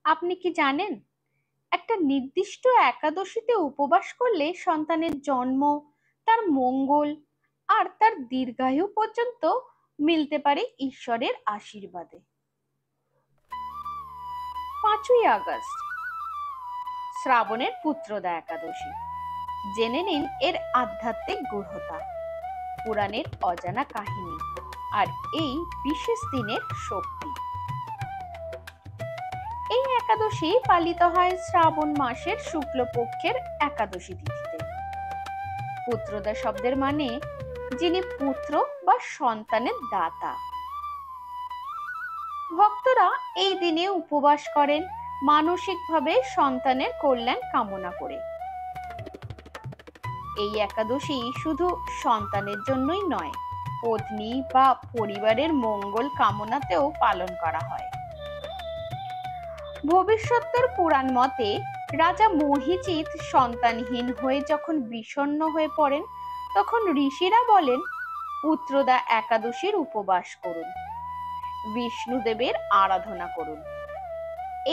আপনি কি জানেন একটা নির্দিষ্ট একাদশীতে উপবাস করলে সন্তানের জন্ম, তার মঙ্গল আর তার দীর্ঘায়ু পর্যন্ত মিলতে পারে ঈশ্বরের আশীর্বাদে। 5ই আগস্ট শ্রাবণের পুত্রদা একাদশী। জেনে নিন এর আধ্যাত্মিক গূঢ়তা, পুরাণের অজানা কাহিনী আর এই বিশেষ দিনের শক্তি। এই একাদশী পালিত হয় শ্রাবণ মাসের শুক্লপক্ষের একাদশী তিথিতে। পুত্রদা শব্দের মানে যিনি পুত্র বা সন্তানের দাতা। ভক্তরা এই দিনে উপবাস করেন মানসিকভাবে সন্তানের কল্যাণ কামনা করে। এই একাদশী শুধু সন্তানের জন্যই নয়, পত্নী বা পরিবারের মঙ্গল কামনাতেও পালন করা হয়। ভবিষ্যতের পুরাণ মতে রাজা মহিজিৎ সন্তানহীন হয়ে যখন বিষণ্ণ হয়ে পড়েন, তখন ঋষিরা বলেন পুত্রদা একাদশীর উপবাস করুন, বিষ্ণুদেবের আরাধনা করুন।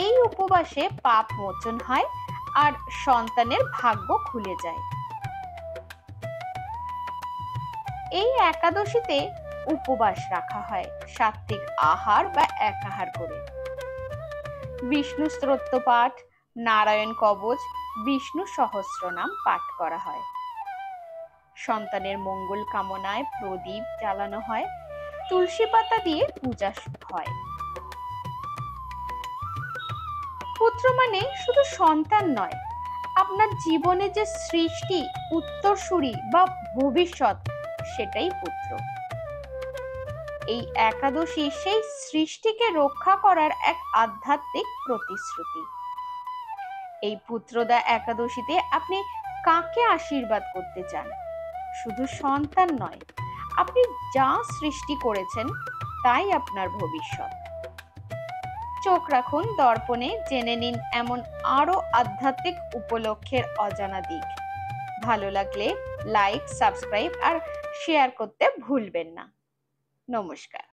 এই উপবাসে পাপ মোচন হয় আর সন্তানের ভাগ্য খুলে যায়। এই একাদশীতে উপবাস রাখা হয় সাত্ত্বিক আহার বা একাহার করে। বিষ্ণু স্তোত্র পাঠ, নারায়ণ কবচ, বিষ্ণু সহস্রনাম পাঠ করা হয়। সন্তানের মঙ্গল কামনায় প্রদীপ জ্বালানো হয়, তুলসী পাতা দিয়ে পূজা হয়। পুত্র মানে শুধু সন্তান নয়, আপনার জীবনে যে সৃষ্টি, উত্তরসূরি বা ভবিষ্যৎ, সেটাই পুত্র। এই একাদশী সেই সৃষ্টিকে রক্ষা করার এক আধ্যাত্মিক প্রতিশ্রুতি। এই পুত্রদা একাদশীতে আপনি কাকে আশীর্বাদ করতে চান? শুধু সন্তান নয়, আপনি যা সৃষ্টি করেছেন তাই আপনার ভবিষ্যৎ। চোখ রাখুন দর্পণে, জেনে নিন এমন আরো আধ্যাত্মিক উপলক্ষের অজানা দিক। ভালো লাগলে লাইক, সাবস্ক্রাইব আর শেয়ার করতে ভুলবেন না। নমস্কার।